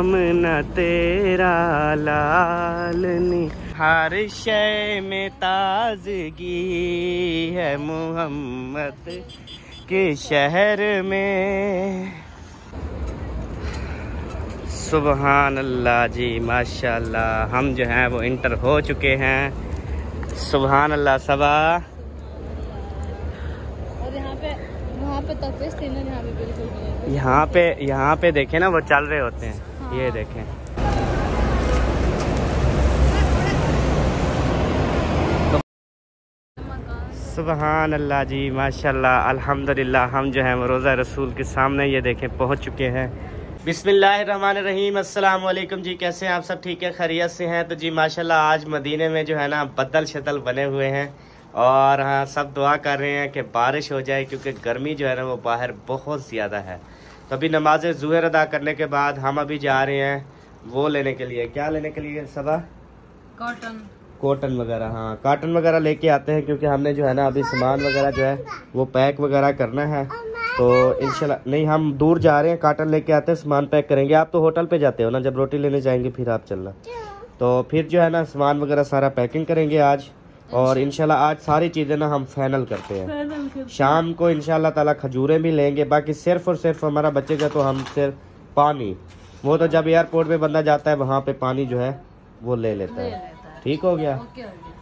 हम न तेरा लालनी, हर शय में ताजगी है मोहम्मद के शहर में। सुबहान अल्लाह जी, माशाल्लाह। हम जो हैं वो इंटर हो चुके हैं। सुबहान अल्लाह सबा। और यहाँ पे वहाँ पे तफेस थे ना, यहाँ पे बिल्कुल नहीं है। यहाँ पे देखें ना, वो चल रहे होते हैं। हाँ। ये देखें, सुबहान अल्लाह जी, माशाल्लाह, अल्हम्दुलिल्लाह। हम जो है वो रोज़ा रसूल के सामने ये देखें पहुँच चुके हैं। बिस्मिल्लाहिर्रहमानिर्रहीम, अस्सलाम वालेकुम जी। कैसे हैं आप सब? ठीक है, खैरियत से हैं? तो जी माशाल्लाह आज मदीने में जो है ना बदल शतल बने हुए हैं और हाँ सब दुआ कर रहे हैं कि बारिश हो जाए, क्योंकि गर्मी जो है ना वो बाहर बहुत ज़्यादा है। तो अभी नमाज ज़ुहर अदा करने के बाद हम अभी जा रहे हैं वो लेने के लिए। क्या लेने के लिए सबा? कॉटन वगैरह। हाँ, कॉटन वगैरह लेके आते हैं, क्योंकि हमने जो है ना अभी सामान वगैरह जो है वो पैक वगैरह करना है। तो इंशाल्लाह नहीं, हम दूर जा रहे हैं, कॉटन लेके आते हैं, सामान पैक करेंगे। आप तो होटल पे जाते हो ना, जब रोटी लेने जाएंगे फिर आप चलना। तो फिर जो है ना सामान वगैरह सारा पैकिंग करेंगे आज, और इंशाल्लाह आज सारी चीज़ें ना हम फाइनल करते हैं। शाम को इंशाल्लाह ताला खजूरें भी लेंगे। बाकी सिर्फ और सिर्फ हमारा बचेगा तो हम सिर्फ पानी, वो तो जब एयरपोर्ट पे बंदा जाता है वहाँ पे पानी जो है वो ले लेता है। ठीक हो गया।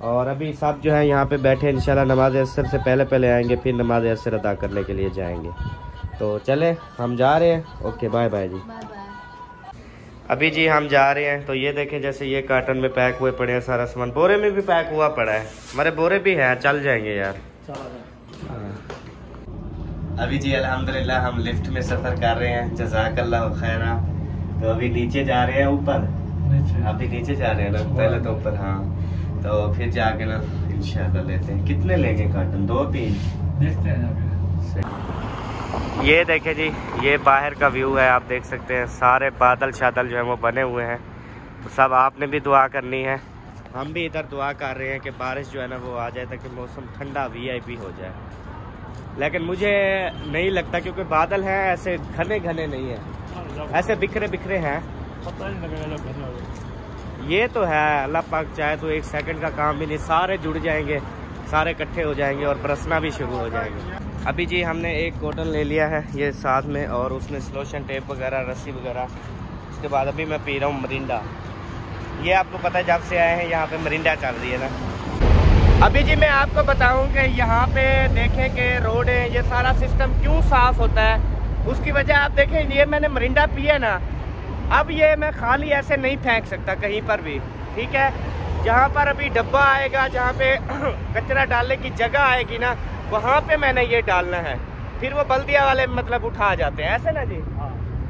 और अभी सब जो है यहाँ पे बैठे, इंशाल्लाह नमाज असर से पहले आएंगे, फिर नमाज असर अदा करने के लिए जाएंगे। तो चले, हम जा रहे हैं। ओके, बाय बाय जी। अभी जी हम जा रहे हैं। तो ये देखें, जैसे ये कार्टन में पैक हुए पड़े हैं सारा सामान, बोरे में भी पैक हुआ पड़ा है। हमारे बोरे भी है, चल जाएंगे यार। अभी जी अल्हम्दुलिल्लाह हम लिफ्ट में सफ़र कर रहे हैं, जज़ाकल्लाह खैरा। तो अभी नीचे जा रहे हैं, ऊपर अभी नीचे जा रहे हैं ना, पहले तो ऊपर। हाँ, तो फिर जाके ना इंशाल्लाह लेते हैं। कितने लेंगे कार्टन? 2-3 देखते हैं। ये देखें जी, ये बाहर का व्यू है, आप देख सकते हैं। सारे बादल शादल जो है वो बने हुए हैं। तो सब आपने भी दुआ करनी है, हम भी इधर दुआ कर रहे हैं कि बारिश जो है ना वो आ जाए, ताकि मौसम ठंडा VIP हो जाए। लेकिन मुझे नहीं लगता, क्योंकि बादल हैं ऐसे घने घने नहीं है, ऐसे बिखरे बिखरे हैं। ये तो है, अल्लाह पाक चाहे तो 1 सेकंड का काम भी नहीं, सारे जुड़ जाएंगे, सारे इकट्ठे हो जाएंगे और बरसना भी शुरू हो जाएंगे। अभी जी हमने एक कॉटन ले लिया है ये साथ में, और उसमें स्लोशन टेप वगैरह, रस्सी वगैरह। उसके बाद अभी मैं पी रहा हूँ मरिंडा। ये आपको पता है जब से आए हैं यहाँ पे मरिंडा चल रही है ना। अभी जी मैं आपको बताऊँ कि यहाँ पे देखें कि रोड है, ये सारा सिस्टम क्यों साफ होता है, उसकी वजह आप देखें। ये मैंने मरिंडा पिया ना, अब ये मैं खाली ऐसे नहीं फेंक सकता कहीं पर भी। ठीक है, जहाँ पर अभी डब्बा आएगा, जहाँ पे कचरा डालने की जगह आएगी ना, वहाँ पे मैंने ये डालना है। फिर वो बल्दिया वाले मतलब उठा जाते हैं, ऐसे ना जी,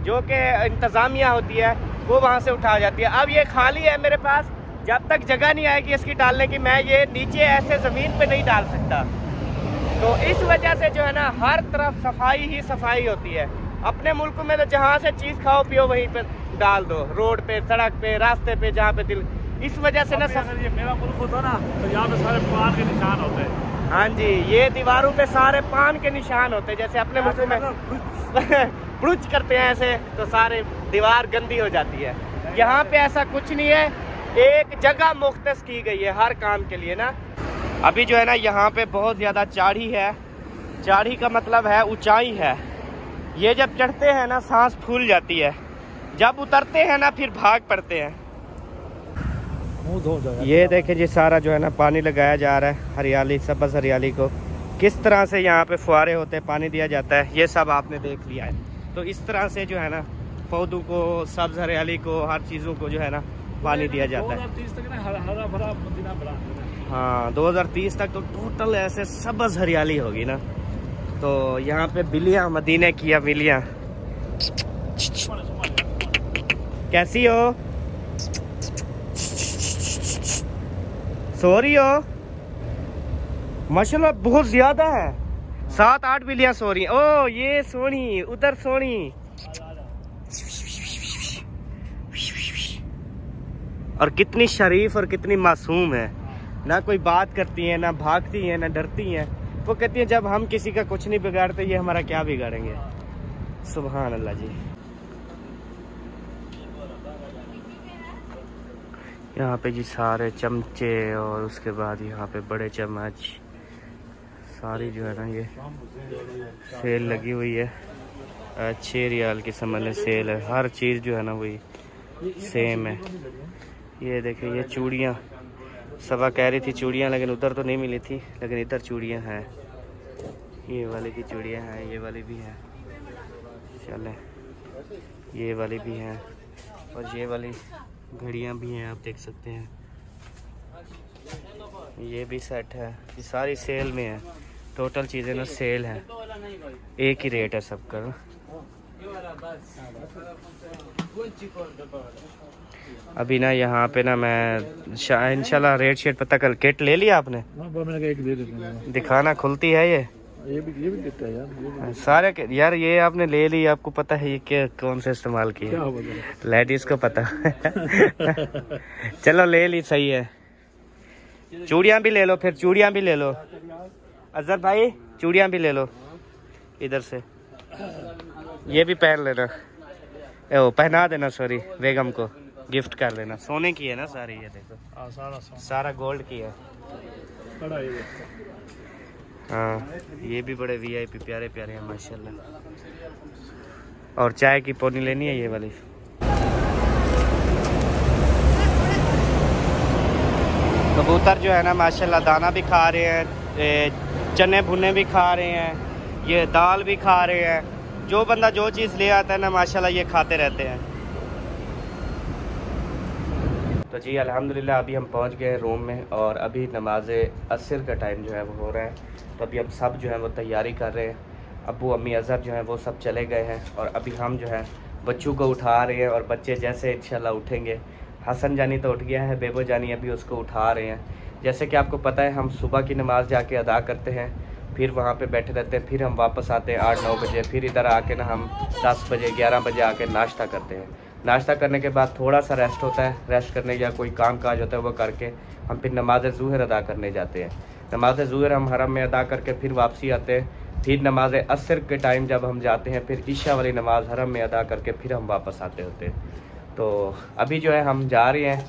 जो कि इंतज़ामिया होती है वो वहाँ से उठा जाती है। अब ये खाली है मेरे पास, जब तक जगह नहीं आएगी इसकी डालने की, मैं ये नीचे ऐसे ज़मीन पे नहीं डाल सकता। तो इस वजह से जो है ना हर तरफ सफाई ही सफाई होती है। अपने मुल्क में तो जहाँ से चीज़ खाओ पियो वहीं पे डाल दो, रोड पे, सड़क पे, रास्ते पे, जहाँ पे दिल। इस वजह से ना ये मेरा मुल्क होता ना, तो यहाँ पे सारे पान के निशान होते हैं। हाँ जी, ये दीवारों पे सारे पान के निशान होते हैं, जैसे अपने मुल्क में ब्रुच करते हैं ऐसे, तो सारे दीवार गंदी हो जाती है। यहाँ पे ऐसा कुछ नहीं है, एक जगह मुख्तस की गई है हर काम के लिए ना। अभी जो है ना यहाँ पे बहुत ज़्यादा चाढ़ी है। चाढ़ी का मतलब है ऊंचाई है। ये जब चढ़ते हैं ना सांस फूल जाती है, जब उतरते हैं ना फिर भाग पड़ते हैं। ये देखें जी, सारा जो है ना पानी लगाया जा रहा है, हरियाली, सब्ज़ हरियाली को किस तरह से यहाँ पे फुहारे होते हैं, पानी दिया जाता है, ये सब आपने देख लिया है। तो इस तरह से जो है ना पौधों को, सब्ज़ हरियाली को, हर चीज़ों को जो है ना पानी दिया जाता है। 2030 तक ना हरा भरा मदीना बना। हाँ, 2030 तक तो टोटल ऐसे सब्ज़ हरियाली होगी ना। तो यहाँ पे बिल्लियाँ, मदीने की बिल्लियाँ। कैसी हो? सो रही हो? माशाल्लाह बहुत ज्यादा है, 7-8 बिल्लियाँ सो रही हैं। ओ ये सोनी, उधर सोनी। और कितनी शरीफ और कितनी मासूम है ना, कोई बात करती है ना, भागती है ना, डरती हैं। वो कहती है जब हम किसी का कुछ नहीं बिगाड़ते, ये हमारा क्या बिगाड़ेंगे। सुभान अल्लाह जी। यहाँ पे जी सारे चमचे और उसके बाद यहाँ पे बड़े चम्मच सारी जो है ना ये सेल लगी हुई है। 6 रियाल की समझ लें सेल है। हर चीज़ जो है ना वही सेम है। ये देखिए ये चूड़ियाँ, सबा कह रही थी चूड़ियाँ, लेकिन उधर तो नहीं मिली थी, लेकिन इधर चूड़ियाँ हैं। ये वाली की चूड़ियाँ हैं, ये वाली भी हैं, चले ये वाली भी हैं और ये वाली घड़ियाँ भी हैं, आप देख सकते हैं। ये भी सेट है। ये सारी सेल में है। टोटल चीज़ें ना सेल है, एक ही रेट है सबका। अभी ना यहाँ पे ना मैं इंशाल्लाह रेट शेट पता कर। किट ले लिया आपने? मैंने एक दे देते दिखाना, खुलती है ये भी देता है यार सारे यार। ये आपने ले ली, आपको पता है ये क्या कौन से इस्तेमाल किया? लेडीज को पता चलो ले ली, सही है। चूड़ियाँ भी ले लो, फिर चूड़ियाँ भी ले लो। अजहर भाई चूड़ियाँ भी ले लो इधर से। ये भी पहन लेना, ओ पहना देना, सॉरी बेगम को गिफ्ट कर लेना। सोने की है ना सारी, ये देखो सारा गोल्ड की है। हाँ ये भी बड़े वीआईपी प्यारे प्यारे हैं माशाल्लाह। और चाय की पोनी लेनी है ये वाली। कबूतर जो है ना माशाल्लाह दाना भी खा रहे हैं, चने भुने भी खा रहे हैं, ये दाल भी खा रहे हैं। जो बंदा जो चीज़ ले आता है ना माशाल्लाह ये खाते रहते हैं। तो जी अल्हम्दुलिल्लाह अभी हम पहुंच गए हैं रूम में और अभी नमाज असर का टाइम जो है वो हो रहा है। तो अभी हम सब जो है वो तैयारी कर रहे हैं। अब्बू अम्मी अज़हर जो हैं वो सब चले गए हैं और अभी हम जो है बच्चों को उठा रहे हैं और बच्चे जैसे इंशाल्लाह उठेंगे। हसन जानी तो उठ गया है, बेबो जानी अभी उसको उठा रहे हैं। जैसे कि आपको पता है हम सुबह की नमाज़ जाके अदा करते हैं, फिर वहाँ पे बैठे रहते हैं, फिर हम वापस आते हैं 8-9 बजे, फिर इधर आके ना हम 10 बजे 11 बजे आके नाश्ता करते हैं। नाश्ता करने के बाद थोड़ा सा रेस्ट होता है, रेस्ट करने या कोई काम काज होता है वो करके हम फिर नमाज ज़ुहर अदा करने जाते हैं। नमाज ज़ुहर हम हरम में अदा करके फिर वापसी आते हैं। फिर नमाज असर के टाइम जब हम जाते हैं फिर ईशा वाली नमाज हरम में अदा करके फिर हम वापस आते होते हैं। तो अभी जो है हम जा रहे हैं,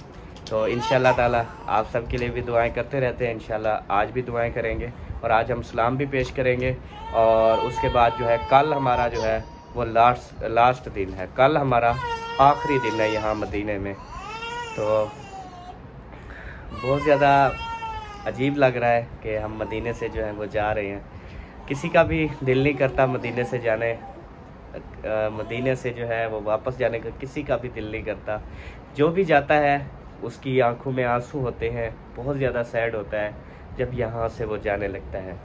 तो इंशाल्लाह ताला आप सब के लिए भी दुआएं करते रहते हैं। इंशाल्लाह आज भी दुआएं करेंगे और आज हम सलाम भी पेश करेंगे। और उसके बाद जो है कल हमारा जो है वो लास्ट दिन है, कल हमारा आखिरी दिन है यहाँ मदीने में। तो बहुत ज़्यादा अजीब लग रहा है कि हम मदीने से जो है वो जा रहे हैं। किसी का भी दिल नहीं करता मदीने से जाने, मदीने से जो है वो वापस जाने का किसी का भी दिल नहीं करता। जो भी जाता है उसकी आंखों में आंसू होते हैं, बहुत ज़्यादा सैड होता है जब यहाँ से वो जाने लगता है।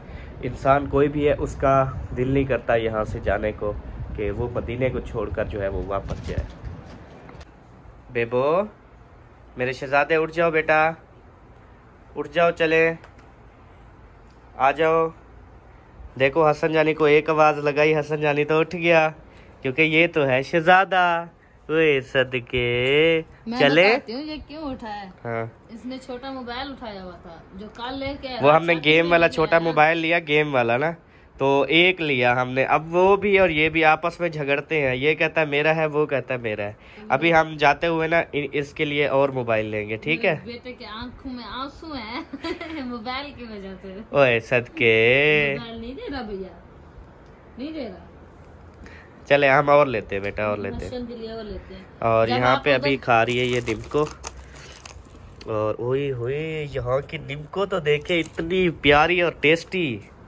इंसान कोई भी है उसका दिल नहीं करता यहाँ से जाने को, कि वो मदीने को छोड़कर जो है वो वापस जाए। बेबो मेरे शहजादे उठ जाओ बेटा, उठ जाओ, चले आ जाओ। देखो हसन जानी को एक आवाज़ लगाई, हसन जानी तो उठ गया, क्योंकि ये तो है शहजादा। ओए सदके चले। ये क्यों उठाया? हाँ। इसने छोटा मोबाइल उठाया हुआ था जो कल लेके, वो हमने गेम वाला छोटा मोबाइल लिया, गेम वाला ना, तो एक लिया हमने। अब वो भी और ये भी आपस में झगड़ते हैं, ये कहता है मेरा है, वो कहता है मेरा है। अभी हम जाते हुए ना इसके लिए और मोबाइल लेंगे, ठीक है? बेटे के आंखों में आंसू हैं मोबाइल की वजह से। ओए सदके नहीं दे रहा भैया, नहीं दे रहा। चले हम और लेते हैं बेटा, और लेते हैं। और यहाँ पे अभी खा रही है ये निम्को, और ओए होए यहाँ की निम्को तो देखे इतनी प्यारी और टेस्टी,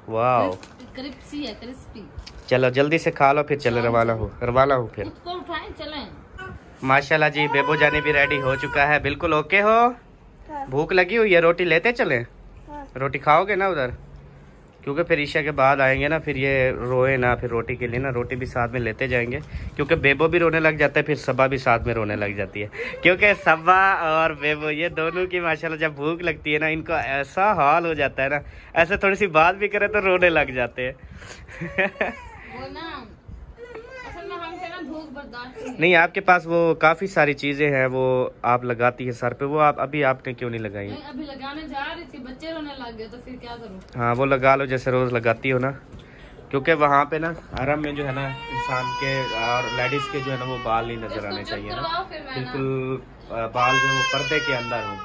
वाह क्रिस्पी है, क्रिस्पी। चलो जल्दी से खा लो फिर चले रवाना हो फिर। उसको उठाएं चलें। माशाल्लाह जी बेबो जानी भी रेडी हो चुका है, बिल्कुल ओके हो? भूख लगी हुई है, रोटी लेते चले? रोटी खाओगे ना उधर? क्योंकि फिर ईशा के बाद आएंगे ना, फिर ये रोए ना फिर रोटी के लिए ना, रोटी भी साथ में लेते जाएंगे। क्योंकि बेबो भी रोने लग जाता है, फिर सबा भी साथ में रोने लग जाती है। क्योंकि सबा और बेबो ये दोनों की माशाल्लाह जब भूख लगती है ना, इनका ऐसा हाल हो जाता है ना, ऐसे थोड़ी सी बात भी करे तो रोने लग जाते हैं नहीं आपके पास वो काफी सारी चीजें हैं, वो आप लगाती है सर पे, वो आप अभी आपने क्यों नहीं लगाई? अभी लगाने जा रही थी, बच्चे रोने लग गए तो फिर क्या करूं? हाँ वो लगा लो जैसे रोज लगाती हो ना। क्योंकि वहाँ पे ना हरम में जो है ना इंसान के और लेडीज के जो है ना वो बाल नहीं नजर आने चाहिए ना, बिल्कुल बाल जो वो पर्दे के अंदर हो।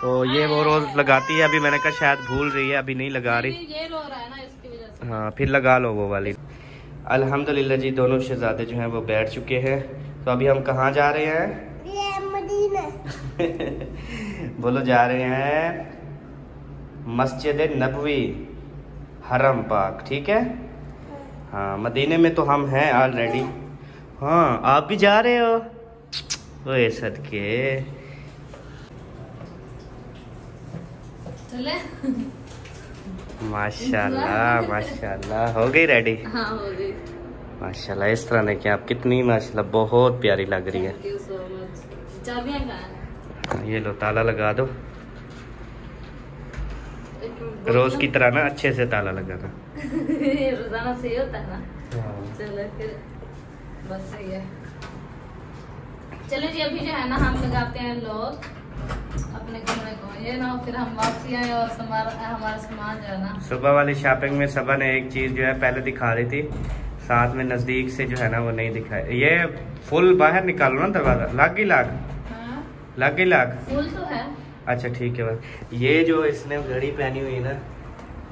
तो ये वो रोज लगाती है, अभी मैंने कहा शायद भूल रही है, अभी नहीं लगा रही। ये रो रहा है ना इसकी वजह से। हाँ फिर लगा लो वो वाली। अल्हम्दुलिल्लाह जी दोनों शहजादे जो हैं वो बैठ चुके हैं। तो अभी हम कहाँ जा रहे हैं? मदीना। बोलो, जा रहे हैं मस्जिद नबवी, हरम पाक, ठीक है। हाँ मदीने में तो हम हैं ऑलरेडी। हाँ आप भी जा रहे हो? ओए सदके। चले। माशाल्लाह माशाल्लाह, हो गई रेडी? हाँ हो गई माशाल्लाह। इस तरह देखिए आप, कितनी माशाल्लाह बहुत प्यारी लग रही है। Thank you so much। चाबियां कहाँ हैं? ये लो ताला लगा दो, रोज की तरह ना अच्छे से ताला लगाना। रोजाना से होता है ना। चलो फिर बस सही है। चलो जी अभी जो है ना हम लगाते हैं लॉक अपने कमरे को, ये ना फिर हम वापसी आए और हमारा सामान जो है ना। सुबह वाली शॉपिंग में सबा ने एक चीज जो है पहले दिखा रही थी, साथ में नजदीक से जो है ना वो नहीं दिखाया। ये फुल बाहर निकालो ना दरवाजा, लाग ही लाग। हाँ? लाग ही लाग। फुल तो है। अच्छा ठीक है बस। ये जो इसने घड़ी पहनी हुई ना,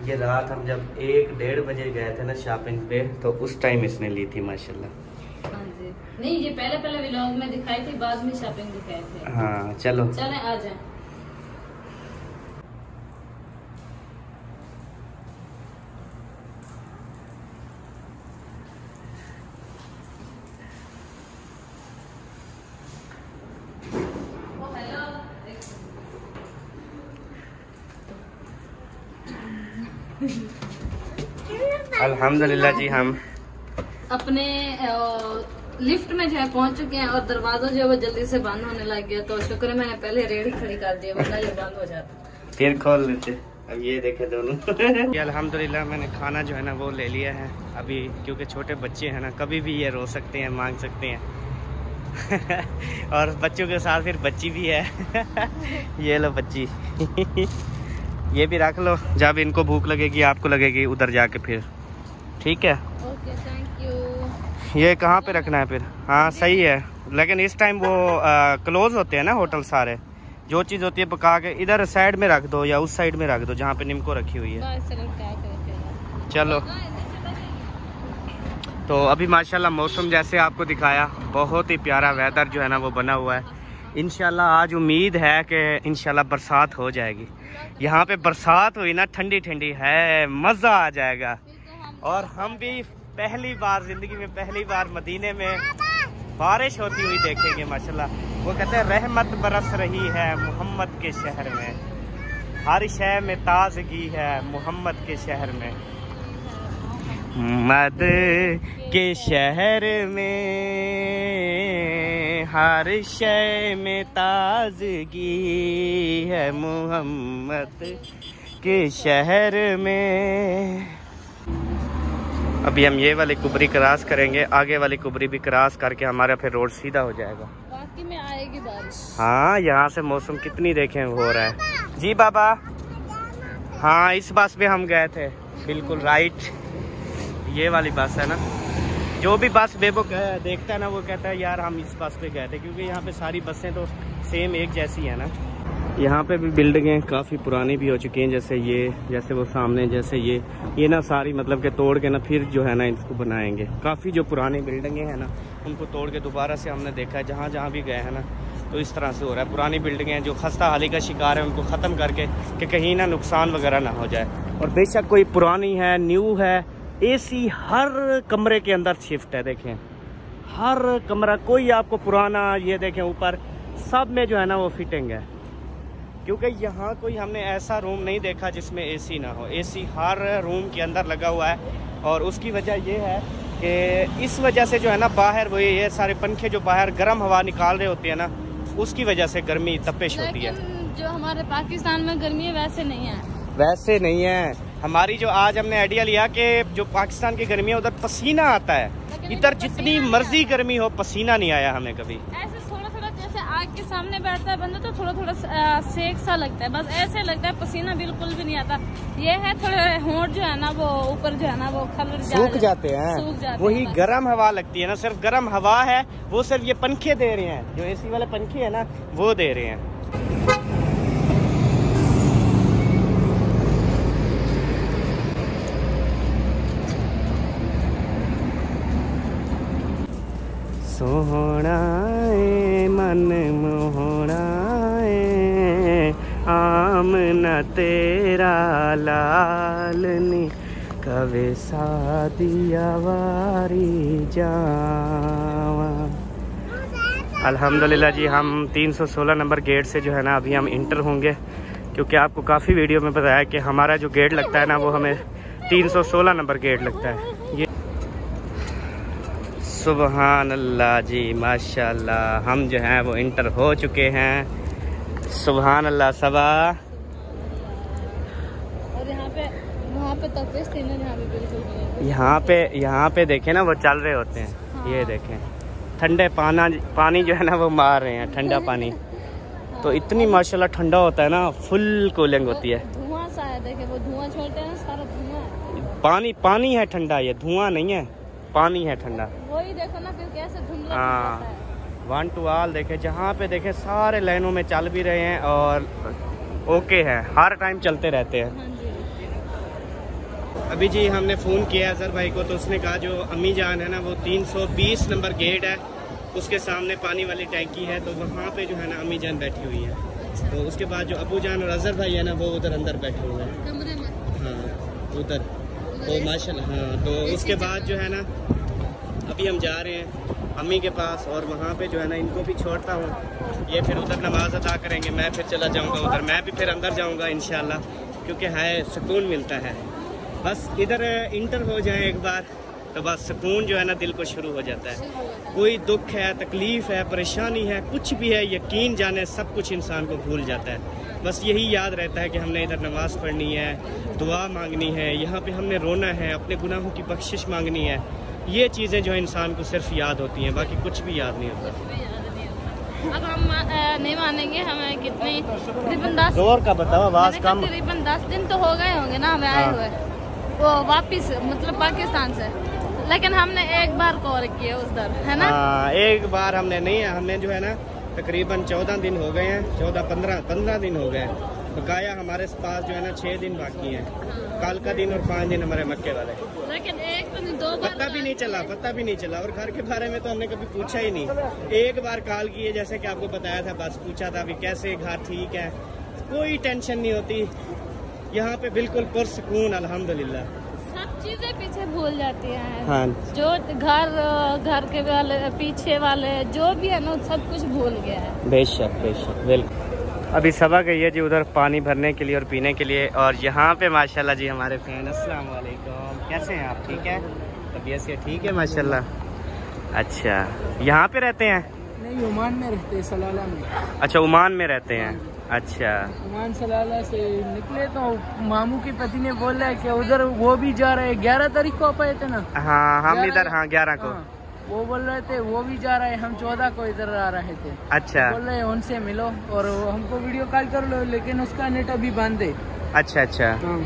ये रात हम जब 1-1:30 बजे गए थे ना शॉपिंग पे, तो उस टाइम इसने ली थी माशाल्लाह। हाँ जी। नहीं ये पहले व्लॉग में दिखाई थी, बाद में शॉपिंग दिखाई थी। हाँ चलो चले आ जाए। अल्हम्दुलिल्लाह जी हम अपने लिफ्ट में जो है पहुंच चुके हैं और दरवाजा जो है वो जल्दी से बंद होने लग गया, तो शुक्र है मैंने पहले रेडी खड़ी कर दिया, वरना ये बंद हो जाता। फिर खोल लेते। अब ये देखे दोनों। ये अल्हम्दुलिल्लाह मैंने खाना जो है ना वो ले लिया है अभी, क्योंकि छोटे बच्चे हैं ना, कभी भी ये रो सकते हैं, मांग सकते हैं। और बच्चों के साथ फिर बच्ची भी है। ये लो बच्ची। ये भी रख लो, जब इनको भूख लगेगी आपको लगेगी उधर जाके फिर, ठीक है। Okay thank you. ये कहाँ पे रखना है फिर? हाँ सही है, लेकिन इस टाइम वो क्लोज होते हैं ना होटल सारे। जो चीज़ होती है पका के इधर साइड में रख दो या उस साइड में रख दो जहाँ पे निम्को रखी हुई है। चलो तो अभी माशाल्लाह मौसम जैसे आपको दिखाया, बहुत ही प्यारा वेदर जो है ना वो बना हुआ है। इंशाल्लाह आज उम्मीद है कि इंशाल्लाह बरसात हो जाएगी। यहाँ पे बरसात हुई ना, ठंडी ठंडी है, मज़ा आ जाएगा। और हम भी पहली बार ज़िंदगी में पहली बार मदीने में बारिश होती हुई देखेंगे माशाल्लाह। वो कहते हैं रहमत बरस रही है मोहम्मद के शहर में, हर शय में ताजगी है मोहम्मद के शहर में, मद के शहर में हर शय में ताजगी है मोहम्मद के शहर में। अभी हम ये वाली कुबरी क्रॉस करेंगे, आगे वाली कुबरी भी क्रॉस करके हमारा फिर रोड सीधा हो जाएगा। बाकी में आएगी बारिश। हाँ यहाँ से मौसम कितनी देखें हो रहा है। जी बाबा, हाँ इस बस पे हम गए थे, बिल्कुल राइट, ये वाली बस है ना। जो भी बस बेबो देखता है ना वो कहता है यार हम इस बस पे गए थे, क्योंकि यहाँ पे सारी बसें तो सेम एक जैसी है ना। यहाँ पे भी बिल्डिंगें काफ़ी पुरानी भी हो चुकी हैं, जैसे ये, जैसे वो सामने, जैसे ये ना सारी मतलब के तोड़ के ना फिर जो है ना इसको बनाएंगे। काफ़ी जो पुरानी बिल्डिंगें हैं ना उनको तोड़ के दोबारा से हमने देखा है, जहाँ जहाँ भी गए हैं ना तो इस तरह से हो रहा है। पुरानी बिल्डिंगें जो खस्ता हाली का शिकार है उनको ख़त्म करके कि कहीं ना नुकसान वगैरह ना हो जाए। और बेशक कोई पुरानी है, न्यू है, एसी हर कमरे के अंदर शिफ्ट है। देखें हर कमरा, कोई आपको पुराना, ये देखें ऊपर सब में जो है ना वो फिटिंग है, क्योंकि यहाँ कोई हमने ऐसा रूम नहीं देखा जिसमें एसी ना हो। एसी हर रूम के अंदर लगा हुआ है, और उसकी वजह ये है कि इस वजह से जो है ना बाहर वो ये सारे पंखे जो बाहर गर्म हवा निकाल रहे होते हैं ना, उसकी वजह से गर्मी तपिश होती है। जो हमारे पाकिस्तान में गर्मी है वैसे नहीं है, वैसे नहीं है हमारी। जो आज हमने आइडिया लिया कि जो पाकिस्तान की गर्मी है उधर पसीना आता है, इधर जितनी मर्जी गर्मी हो पसीना नहीं आया हमें कभी। ऐसे थोड़ा थोड़ा जैसे आग के सामने बैठता है बंदा तो थोड़ा थोड़ा सेक सा लगता है, बस ऐसे लगता है, पसीना बिल्कुल भी नहीं आता। ये है थोड़े होंठ जो है ना वो ऊपर जो है ना वो कलर सूख जाते हैं, वही गर्म हवा लगती है ना, सिर्फ गर्म हवा है वो, सिर्फ ये पंखे दे रहे हैं, जो एसी वाले पंखे है ना वो दे रहे हैं। सोहना मन मोहना आमना तेरा लालनी कवे सादिया वारी जावा। अल्हम्दुलिल्लाह जी, हम 316 नंबर गेट से जो है ना अभी हम इंटर होंगे, क्योंकि आपको काफ़ी वीडियो में बताया कि हमारा जो गेट लगता है ना वो हमें 316 नंबर गेट लगता है। ये सुबहान अल्लाह जी, माशाल्लाह, हम जो हैं वो इंटर हो चुके हैं। सुबहान अल्लाह सबा। और यहाँ पे वहाँ पे तपिश थी ना, यहाँ पे देखें ना वो चल रहे होते हैं। हाँ। ये देखें ठंडे पानी जो है ना वो मार रहे हैं, ठंडा पानी। हाँ। तो इतनी माशाल्लाह ठंडा होता है ना, फुल कूलिंग होती है। धुआं सा है, देखे वो धुआं छोड़ते हैं ना, सारा धुआं। पानी है ठंडा, ये धुआं नहीं है, पानी है ठंडा। वही देखो ना फिर कैसे धुंधला। हाँ, 1 to all देखे, जहाँ पे देखे सारे लाइनों में चल भी रहे हैं और ओके है, हर टाइम चलते रहते हैं। हाँ जी। अभी जी हमने फ़ोन किया अजहर भाई को, तो उसने कहा जो अम्मी जान है ना वो 320 नंबर गेट है, उसके सामने पानी वाली टैंकी है, तो वहाँ पे जो है ना अम्मी जान बैठी हुई है। अच्छा। तो उसके बाद जो अबू जान और अजहर भाई है ना वो उधर अंदर बैठे हुए हैं कमरे में। हाँ उधर, तो माशाल्लाह। हाँ, तो उसके बाद जो है ना अभी हम जा रहे हैं अम्मी के पास, और वहाँ पे जो है ना इनको भी छोड़ता हूँ, ये फिर उधर नमाज अदा करेंगे, मैं फिर चला जाऊँगा उधर, मैं भी फिर अंदर जाऊँगा इंशाल्लाह, क्योंकि है सुकून मिलता है। बस इधर इंटर हो जाए एक बार तो बस सुकून जो है ना दिल को शुरू हो जाता है। कोई दुख है, तकलीफ़ है, परेशानी है, कुछ भी है, यकीन जाने सब कुछ इंसान को भूल जाता है। बस यही याद रहता है कि हमने इधर नमाज़ पढ़नी है, दुआ मांगनी है, यहाँ पे हमने रोना है, अपने गुनाहों की बख्शिश मांगनी है। ये चीज़ें जो इंसान को सिर्फ याद होती हैं, बाकी कुछ भी याद नहीं होता। अब हम नहीं मानेंगे, हमें कितने तकरीबन 10 जोर का बताओ, आवाज़ कम। तकरीबन 10 दिन तो हो गए होंगे ना हमें आए हुए, वो वापिस मतलब पाकिस्तान से, लेकिन हमने एक बार कॉल किया उधर, है ना। एक बार हमने नहीं, हमने जो है ना तकरीबन 14 दिन हो गए हैं, 15 दिन हो गए हैं। बकाया हमारे पास जो है ना 6 दिन बाकी हैं, कल का दिन और 5 दिन हमारे मक्के वाले। लेकिन एक तो 2 बार पता भी नहीं चला, और घर के बारे में तो हमने कभी पूछा ही नहीं। एक बार कॉल किए, जैसे कि आपको बताया था, बस पूछा था अभी कैसे घर ठीक है, कोई टेंशन नहीं होती यहाँ पे, बिल्कुल पुरसुकून अल्हम्दुलिल्लाह। सब चीजें पीछे भूल जाती हैं। हाँ। जो घर के वाले पीछे वाले जो भी है ना सब कुछ भूल गया है। बेशक बिल्कुल। अभी सबा गई है जी उधर पानी भरने के लिए और पीने के लिए, और यहाँ पे माशाल्लाह जी हमारे फैन। अस्सलाम वालेकुम, कैसे हैं आप? ठीक है, तबीयत से ठीक है माशाल्लाह। अच्छा, यहाँ पे रहते हैं? नहीं, ओमान में रहते हैं, सलाला में। अच्छा, ओमान में रहते हैं। अच्छा, ओमान सलाला से निकले तो मामू के पति ने बोला है कि उधर वो भी जा रहे हैं, 11 तारीख को आप आए थे ना। हाँ, हम इधर, हाँ 11 को। हाँ, वो बोल रहे थे वो भी जा रहे हैं, हम 14 को इधर आ रहे थे। अच्छा, बोल रहे उनसे मिलो और हमको वीडियो कॉल कर लो, लेकिन उसका नेट अभी बंद है। अच्छा। हाँ।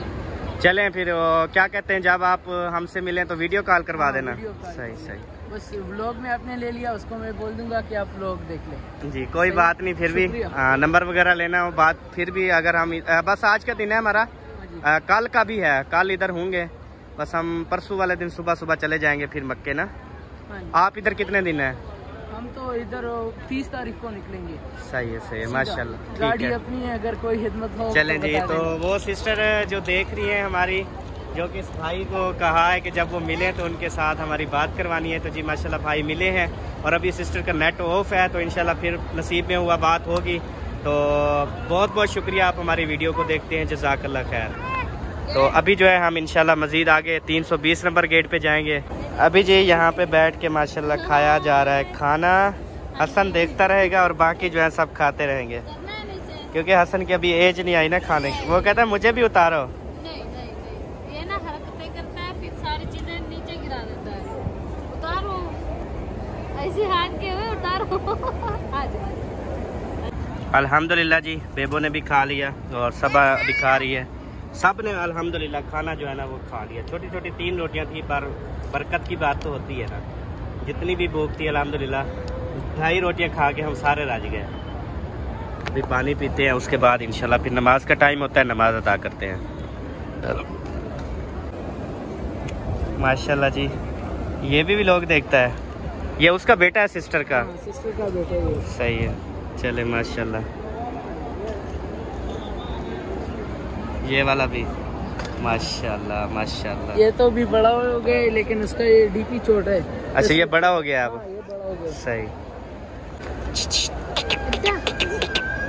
चलें फिर, क्या कहते हैं, जब आप हमसे मिलें तो वीडियो कॉल करवा देना। सही। बस व्लॉग में आपने ले लिया, उसको मैं बोल दूंगा कि आप लोग देख लें। जी, कोई बात नहीं, फिर भी नंबर वगैरह लेना हो बात, फिर भी अगर हम बस आज का दिन है हमारा, कल का भी है, कल इधर होंगे, बस हम परसों वाले दिन सुबह चले जाएंगे फिर मक्के ना। आप इधर कितने दिन है? हम तो इधर 30 तारीख को निकलेंगे। सही है माशाल्लाह। गाड़ी अपनी है, अगर कोई खिदमत हो चलें जी। तो वो सिस्टर जो देख रही है हमारी, जो कि इस भाई को कहा है कि जब वो मिले तो उनके साथ हमारी बात करवानी है, तो जी माशाल्लाह भाई मिले हैं, और अभी सिस्टर का नेट ऑफ है, तो इंशाल्लाह फिर नसीब में हुआ बात होगी। तो बहुत शुक्रिया, आप हमारी वीडियो को देखते हैं, जज़ाकल्लाह खैर। तो अभी जो है हम इंशाल्लाह मज़ीद आगे 320 नंबर गेट पे जाएंगे। अभी जी यहाँ पे बैठ के माशाल्लाह खाया जा रहा है खाना, हसन देखता रहेगा और बाकी जो है सब खाते रहेंगे, क्योंकि हसन की अभी एज नहीं आई ना खाने की। वो कहता है मुझे भी उतारो। ये ना हरकतें करता है, फिर सारी चीजें नीचे गिरा देता है। उतारो, ऐसे हाथ के हुए उतारो। अल्हम्दुलिल्लाह जी, बेबो ने भी खा लिया और सबा भी खा रही है। सब ने अल्हम्दुलिल्लाह खाना जो है ना वो खा लिया। छोटी छोटी 3 रोटियां थी, पर बरकत की बात तो होती है ना। जितनी भी भूख थी अल्हम्दुलिल्लाह 2.5 रोटियां खा के हम सारे राज गए। अभी पानी पीते हैं, उसके बाद इंशाल्लाह फिर नमाज का टाइम होता है, नमाज अदा करते हैं। माशाल्लाह जी, ये भी लोग देखता है। ये उसका बेटा है, सिस्टर का? सिस्टर का बेटा है। सही है, चले माशाल्लाह। ये वाला भी माशाल्लाह माशाल्लाह। ये तो भी बड़ा हो गया, लेकिन उसका ये डीपी छोटा है। अच्छा, ये बड़ा हो गया अब। ये बड़ा हो गया। सही।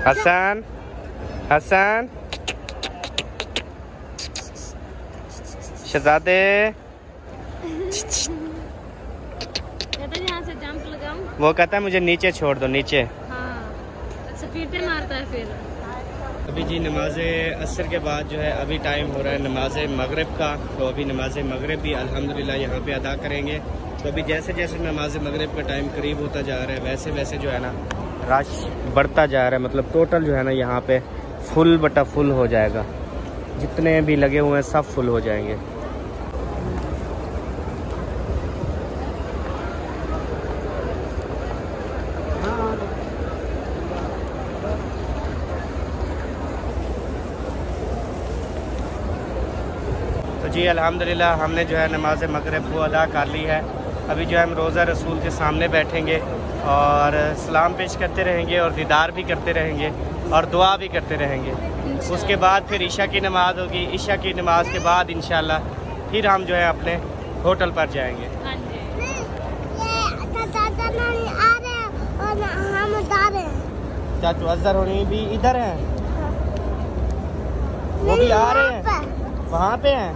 हसन हसन शहजादे, यहाँ से जंप लगाऊं? वो कहता है मुझे नीचे छोड़ दो, नीचे। हाँ, स्पीड मारता है फिर। अभी जी नमाज असर के बाद जो है अभी टाइम हो रहा है नमाज मगरिब का। तो अभी नमाज मगरिब भी अल्हम्दुलिल्लाह यहाँ पे अदा करेंगे। तो अभी जैसे जैसे नमाज मगरिब का टाइम करीब होता जा रहा है, वैसे वैसे जो है ना रश बढ़ता जा रहा है। मतलब टोटल जो है ना यहाँ पे फुल बटा फुल हो जाएगा। जितने भी लगे हुए हैं सब फुल हो जाएंगे। तो जी अल्हम्दुलिल्लाह हमने जो है नमाज मगरिब को अदा कर ली है। अभी जो है हम रोज़ा रसूल के सामने बैठेंगे और सलाम पेश करते रहेंगे और दीदार भी करते रहेंगे और दुआ भी करते रहेंगे। उसके बाद फिर ईशा की नमाज़ होगी। ईशा की नमाज के बाद इंशाल्लाह फिर हम जो है अपने होटल पर जाएंगे। चाचू अजहर होनी भी इधर हैं, वो भी आ रहे हैं, वहाँ पे हैं।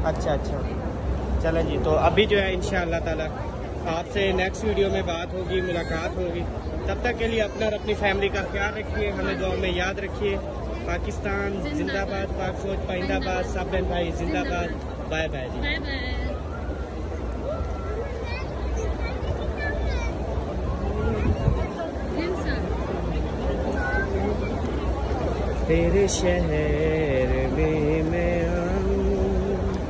अच्छा अच्छा, चलें जी। तो अभी जो है इंशाअल्लाह ताला आपसे नेक्स्ट वीडियो में बात होगी, मुलाकात होगी। तब तक के लिए अपना और अपनी फैमिली का ख्याल रखिए, हमें दुआ में याद रखिए। पाकिस्तान जिंदाबाद, पाक फौज पाइंदाबाद, सब बहन भाई जिंदाबाद। बाय बाय जी। Bye bye. तेरे शहर में मैं आऊं,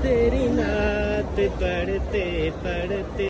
तेरी नात पढ़ते पढ़ते।